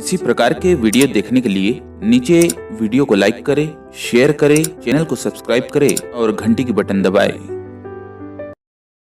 इसी प्रकार के वीडियो देखने के लिए नीचे वीडियो को लाइक करें, शेयर करें, चैनल को सब्सक्राइब करें और घंटी की बटन दबाएं।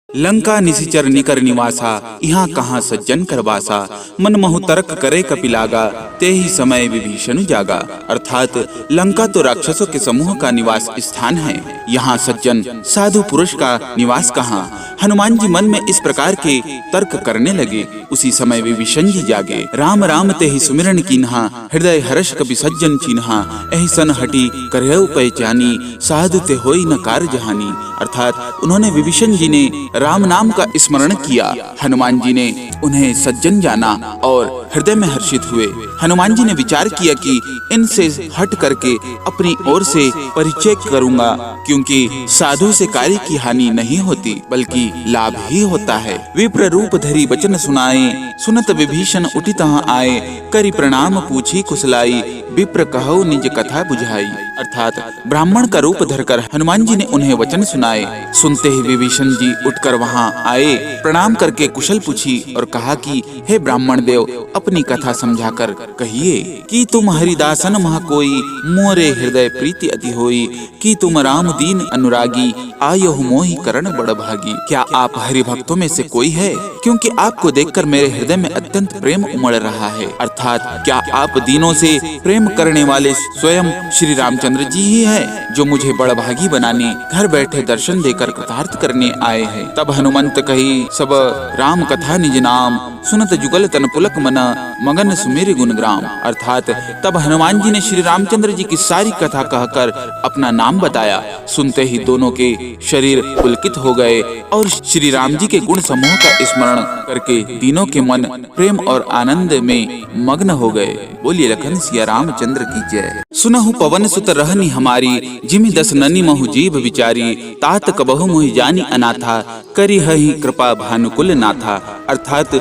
लंका निशिचर निकर निवासा, यहाँ कहाँ सज्जन करवासा। मन महु तर्क करे कपिलागा, ते ही समय विभीषण जागा। अर्थात लंका तो राक्षसों के समूह का निवास स्थान है, यहाँ सज्जन साधु पुरुष का निवास कहाँ। हनुमान जी मन में इस प्रकार के तर्क करने लगे। उसी समय विभीषण जी जागे। राम राम ते ही सुमिरन कीन्हा, हृदय हर्ष कपि सज्जन चिन्हा। एहि सन हटी करहु पहचानी, साधु ते होई न कार्य जहानी। अर्थात उन्होंने विभीषण जी ने राम नाम का स्मरण किया। हनुमान जी ने उन्हें सज्जन जाना और हृदय में हर्षित हुए। हनुमान जी ने विचार किया कि इनसे हट करके अपनी ओर से परिचय करूंगा, क्योंकि साधु से कार्य की हानि नहीं होती बल्कि लाभ ही होता है। विप्र रूप धरी वचन सुनाए, सुनत विभीषण उठी तहाँ आए। करी प्रणाम पूछी कुशलाई, विप्र कहो निज कथा बुझाई। अर्थात ब्राह्मण का रूप धरकर हनुमान जी ने उन्हें वचन सुनाए। सुनते ही विभीषण जी उठकर वहां आए, प्रणाम करके कुशल पूछी और कहा कि हे ब्राह्मण देव, अपनी कथा समझाकर कहिए कि तुम हरिदासन मह कोई, मोरे हृदय प्रीति अति होई। कि तुम राम दीन अनुरागी, आयो मोहि करण बड़ भागी। क्या आप हरि भक्तों में से कोई है? क्योंकि आपको देखकर मेरे हृदय में अत्यंत प्रेम उमड़ रहा है। अर्थात क्या आप दीनों से प्रेम करने वाले स्वयं श्री रामचंद्र जी ही है, जो मुझे बड़भागी बनाने घर बैठे दर्शन देकर कृतार्थ करने आए हैं। तब हनुमंत कही सब राम कथा निज नाम, सुनत जुगल तन पुलक मना, मगन सुमेर गुणग्राम। अर्थात तब हनुमान जी ने श्री रामचंद्र जी की सारी कथा कहकर अपना नाम बताया। सुनते ही दोनों के शरीर पुलकित हो गए और श्री राम जी के गुण समूह का स्मरण करके तीनों के मन प्रेम और आनंद में मग्न हो गए। बोलिए लखन सिया रामचंद्र की जय। सुनहु पवन सुत रहनी हमारी, जिमि दस ननी महु जीव विचारी। तात कबहु मोहि जानी अनाथा, करी हहि कृपा भानुकुल नाथा। अर्थात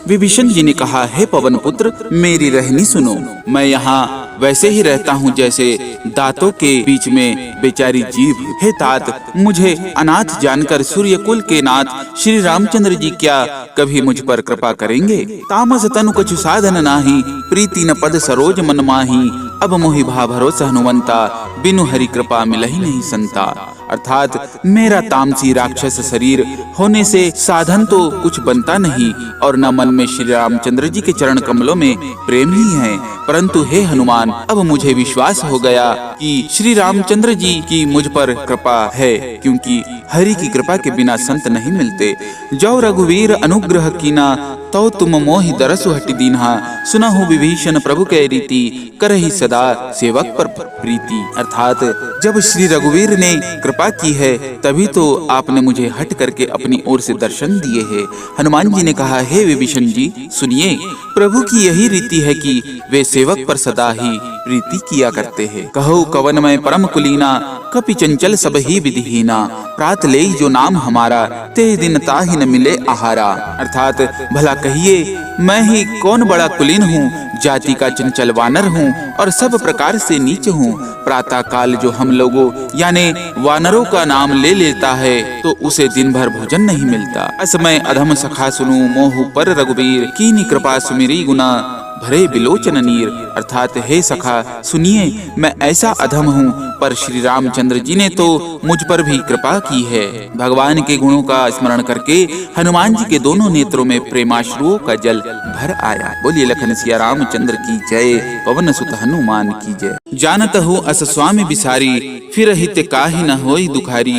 विभीषण जी ने कहा, हे पवन पुत्र, मेरी रहनी सुनो। मैं यहाँ वैसे ही रहता हूँ जैसे दांतों के बीच में बेचारी जीव। हे तात, मुझे अनाथ जानकर सूर्यकुल के नाथ श्री रामचंद्र जी क्या कभी मुझ पर कृपा करेंगे? तामस तनु कछु साधन नाही, प्रीति न पद सरोज मन माही। अब मोहि भा भरोसा हनुमंता, बिनु हरि कृपा मिलहि नहीं संता। अर्थात मेरा तामसी राक्षस शरीर होने से साधन तो कुछ बनता नहीं और न मन में श्री रामचंद्र जी के चरण कमलों में प्रेम ही है। परंतु हे हनुमान, अब मुझे विश्वास हो गया कि श्री रामचंद्र जी की मुझ पर कृपा है, क्योंकि हरि की कृपा के बिना संत नहीं मिलते। जो रघुवीर अनुग्रह कीना, तो तुम मोहि दरसु हटि दीन्हा। सुनहु विभीषण प्रभु के रीति, करहि सदा सेवक पर प्रीति। अर्थात जब श्री रघुवीर ने कृपा की है तभी तो आपने मुझे हट करके अपनी ओर से दर्शन दिए हैं। हनुमान जी ने कहा, हे विभीषण जी सुनिए, प्रभु की यही रीति है कि वे सेवक पर सदा ही प्रीति किया करते हैं। कहो कवन में परम कुलीना, कपि चंचल सब ही विधिहीना। प्रात ले जो नाम हमारा, ते दिन ताहि न मिले आहारा। अर्थात भला कहिए, मैं ही कौन बड़ा कुलीन हूँ, जाति का चंचल वानर हूँ और सब प्रकार से नीच हूँ। प्रातः काल जो हम लोगों यानी वानरों का नाम ले लेता है तो उसे दिन भर भोजन नहीं मिलता। असमय अधम सखा सुनु, मोहु पर रघुबीर। कीनी कृपा सुमिरी गुना, भरे बिलोचन नीर। अर्थात हे सखा सुनिए, मैं ऐसा अधम हूँ, पर श्री रामचंद्र जी ने तो मुझ पर भी कृपा की है। भगवान के गुणों का स्मरण करके हनुमान जी के दोनों नेत्रों में प्रेमाश्रुओं का जल भर आया। बोलिए लखन सिया रामचंद्र की जय, पवन सुत हनुमान की जय। जानत हो अस स्वामी बिसारी, फिर हित काहि न होई दुखारी।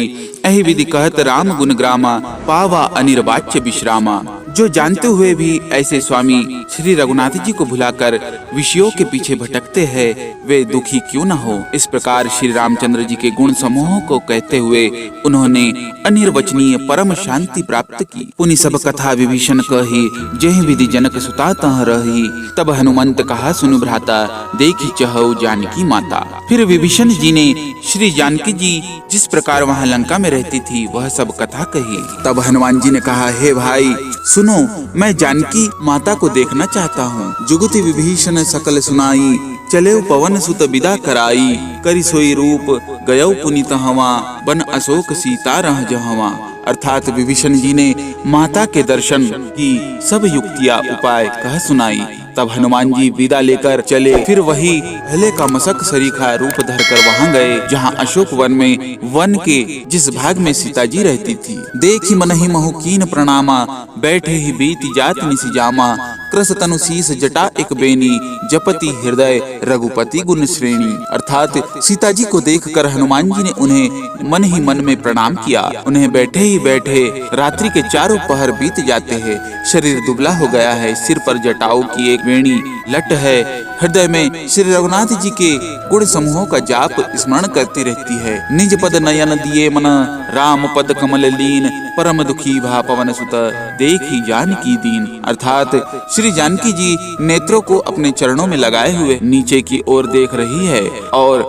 एहि विधि कहत राम गुण ग्रामा, पावा अनिर्वाच्य विश्रामा। जो जानते हुए भी ऐसे स्वामी श्री रघुनाथ जी को भुलाकर विषयों के पीछे भटकते हैं, वे दुखी क्यों न हो। इस प्रकार श्री रामचंद्र जी के गुण समूहों को कहते हुए उन्होंने अनिर्वचनीय परम शांति प्राप्त की। पुनि सब कथा विभीषण कही, जेहि विधि जनक सुता तह रही। तब हनुमंत कहा, सुनु भ्राता, देखी चहु जानकी माता। फिर विभीषण जी ने श्री जानकी जी जिस प्रकार वहाँ लंका में रहती थी वह सब कथा कही। तब हनुमान जी ने कहा, हे भाई सुनो, मैं जानकी माता को देखना चाहता हूँ। जुगति विभीषण सकल सुनाई, चले पवन सुत विदा कराई। करि सोई रूप गयौ पुनीत हवा, बन अशोक सीता रह जहवा। अर्थात विभीषण जी ने माता के दर्शन की सब युक्तियाँ उपाय कह सुनाई। तब हनुमान जी विदा लेकर चले। फिर वही पहले का मशक सरीखा रूप धरकर वहां गए जहां अशोक वन में वन के जिस भाग में सीता जी रहती थी। देखी मनहि महु कीन प्रणामा, बैठे ही बीती जात निसी जामा, कृस तनु शीस जटा एक बेनी, जपति हृदय रघुपति गुण श्रेणी। अर्थात सीता जी को देखकर हनुमान जी ने उन्हें मन ही मन में प्रणाम किया। उन्हें बैठे ही बैठे रात्रि के चारों पहर बीत जाते हैं। शरीर दुबला हो गया है, सिर पर जटाओं की एक वेणी लट है, हृदय में श्री रघुनाथ जी के गुण समूहों का जाप स्मरण करती रहती है। निज पद नयन दिए मन, राम पद कमल लीन, परम दुखी भा पवन सुत, देखी जानकी दीन। अर्थात श्री जानकी जी नेत्रों को अपने चरणों में लगाए हुए नीचे की ओर देख रही है और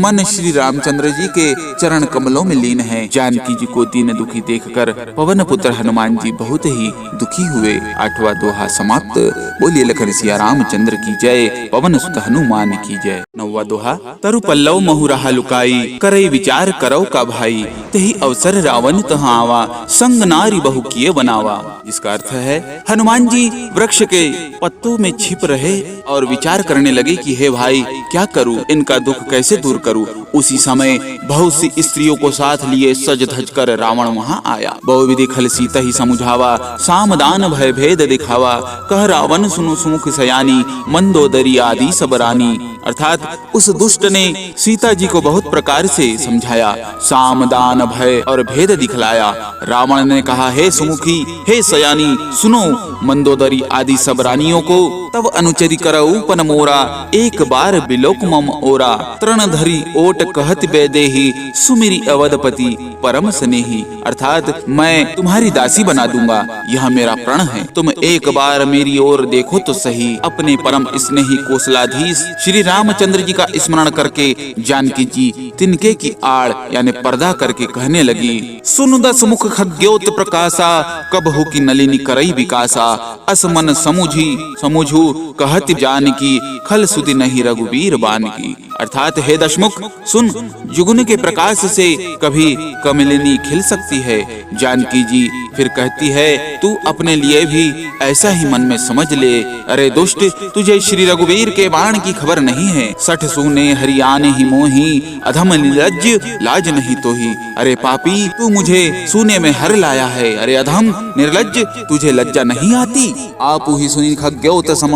मन श्री रामचंद्र जी के चरण कमलों में लीन है। जानकी जी को दीन दुखी देखकर पवन पुत्र हनुमान जी बहुत ही दुखी हुए। 8वां दोहा समाप्त। बोलिए लखन सिया रामचंद्र की जय, पवन सुत हनुमान की जय। 9वां दोहा। तरु पल्लव महु रहा लुकाई, करई विचार करौ का भाई, तेहि अवसर रावण तहाँ आवा, संग नारी बहु किए बनावा। इसका अर्थ है हनुमान जी वृक्ष के पत्तों में छिप रहे और विचार करने लगे कि हे भाई क्या करूं, इनका दुख कैसे दूर करूं। उसी समय बहुत सी स्त्रियों को साथ लिए सज धज कर रावण वहां आया। बहुविधि खल सीता ही समुझावा, सामदान भय भेद दिखावा, कह रावण सुनो सुमुख सयानी, मंदोदरी आदि सब रानी। अर्थात उस दुष्ट ने सीता जी को बहुत प्रकार से समझाया, सामदान भय और भेद दिखलाया। रावण ने कहा, हे सुमुखी, हे सयानी, सुनो मंदोदरी आदि सब रानियों को, तब अनुचरी करऊ पन मोरा, एक बार बिलोक मम ओरा, तृण धरी ओट कहत बेदेही, सुमिरी अवधपति परम स्नेही। अर्थात मैं तुम्हारी दासी बना दूंगा, यह मेरा प्रण है। तुम एक बार मेरी ओर देखो तो सही। अपने परम स्नेही कोसलाधीश श्री रामचंद्र जी का स्मरण करके जानकी जी तिनके की आड़ यानी पर्दा करके कहने लगी, सुन दस मुख खग्योत प्रकाशा, कब हो की नलिनी करई विकासा, असमन समुझू कहत जानकी, खल सुधि नहीं रघुवीर बान की। अर्थात हे दशमुख सुन, जुगन के प्रकाश से कभी कमलिनी खिल सकती है। जानकी जी फिर कहती है, तू अपने लिए भी ऐसा ही मन में समझ ले। अरे दुष्ट, तुझे श्री रघुवीर के बाण की खबर नहीं है। सठ सूने हरियाने ही मोही, अधम निर्लज्ज लाज नहीं तो ही। अरे पापी, तू मुझे सूने में हर लाया है। अरे अधम निर्लज्ज, तुझे लज्जा नहीं आती। आप ही सुनी खग्योत सम,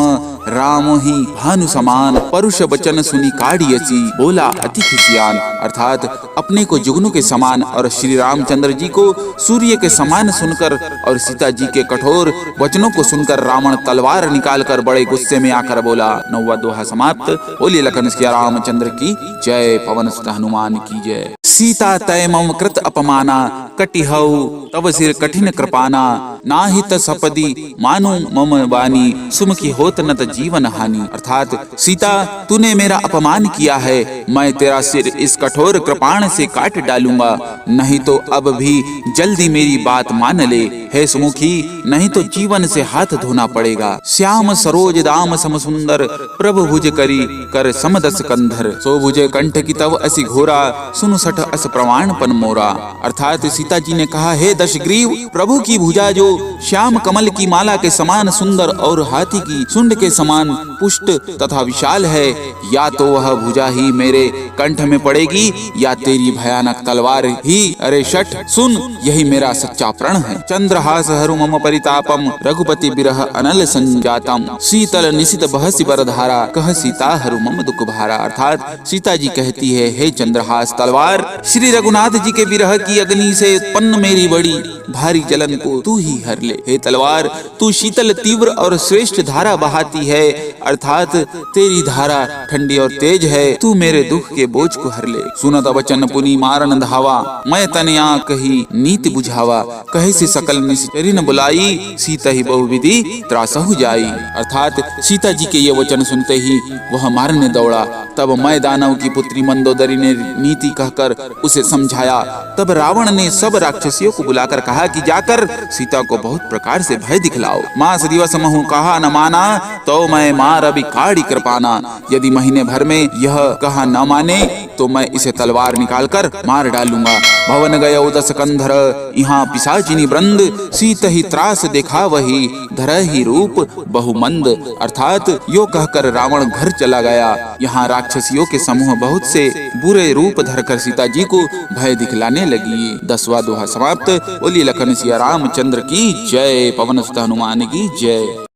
राम ही भानु समान, परुष बचन सुनी काढ़ियसी, बोला अति खुशियान। अर्थात अपने को जुगनू के समान और श्री रामचंद्र जी को सूर्य के समान सुनकर और सीता जी के कठोर वचनों को सुनकर रावण तलवार निकालकर बड़े गुस्से में आकर बोला। 9वां दोहा समाप्त। बोलिए लखन सिया रामचंद्र की जय, पवन सुत हनुमान की जय। सीता तय मम कृत अपमाना, कटिहऊ तब सिर कठिन कृपाना, नाहित सपदी मानो मम वानी, सुमुखी होत न जीवन हानि। अर्थात सीता, तूने मेरा अपमान किया है, मैं तेरा सिर इस कठोर कृपाण से काट डालूंगा, नहीं तो अब भी जल्दी मेरी बात मान ले। हे सुमुखी, नहीं तो जीवन से हाथ धोना पड़ेगा। श्याम सरोज दाम सम सुंदर, प्रभु भुज करी कर समदस कंधर, सो भुजे कंठ की तव असी घोरा, सुनु सठ अस प्रमाण पन मोरा। अर्थात सीता जी ने कहा, हे दशग्रीव, प्रभु की भुजा जो श्याम कमल की माला के समान सुंदर और हाथी की सुंड के समान पुष्ट तथा विशाल है, या तो वह भुजा ही मेरे कंठ में पड़ेगी या तेरी भयानक तलवार ही। अरे शठ सुन, यही मेरा सच्चा प्रण है। चंद्रहास हरु मम परितापम, रघुपति बिरह अनल संजातम, शीतल निशित बहसी बरधारा, कह सीता हरु मम दुख भारा। अर्थात सीता जी कहती है, हे चंद्रहास तलवार, श्री रघुनाथ जी के विरह की अग्नि से उत्पन्न मेरी बड़ी भारी जलन को तू ही हर ले। हे तलवार, तू शीतल तीव्र और श्रेष्ठ धारा बहाती है, अर्थात तेरी धारा ठंडी और तेज है, तू मेरे दुख के बोझ को हर ले। सुनत वचन पुनि मारन धावा, मैं तनया कही नीति बुझावा, कहे से सकल निश्चरी न बुलाई, सीता ही बहुविधि त्रासहु जाई। अर्थात सीता जी के ये वचन सुनते ही वह मारने दौड़ा। तब मैं दानव की पुत्री मंदोदरी ने नीति कहकर उसे समझाया। तब रावण ने सब राक्षसियों को बुलाकर कहा कहा कि जाकर सीता को बहुत प्रकार से भय दिखलाओ। मास दिवस महु कहा न माना, तो मैं मार अभी काढ़ी कृपाना। यदि महीने भर में यह कहा न माने तो मैं इसे तलवार निकालकर मार डालूंगा। भवन गयो 10 कंधर, यहाँ पिशाचिनी वृंद। सीत ही त्रास देखा वही, धर ही रूप बहुमंद। अर्थात यो कहकर रावण घर चला गया। यहाँ राक्षसियों के समूह बहुत से बुरे रूप धरकर सीता जी को भय दिखलाने लगी। 10वां दोहा समाप्त। बोलिए लखन सिया रामचंद्र की जय। पवन सुत हनुमान की जय।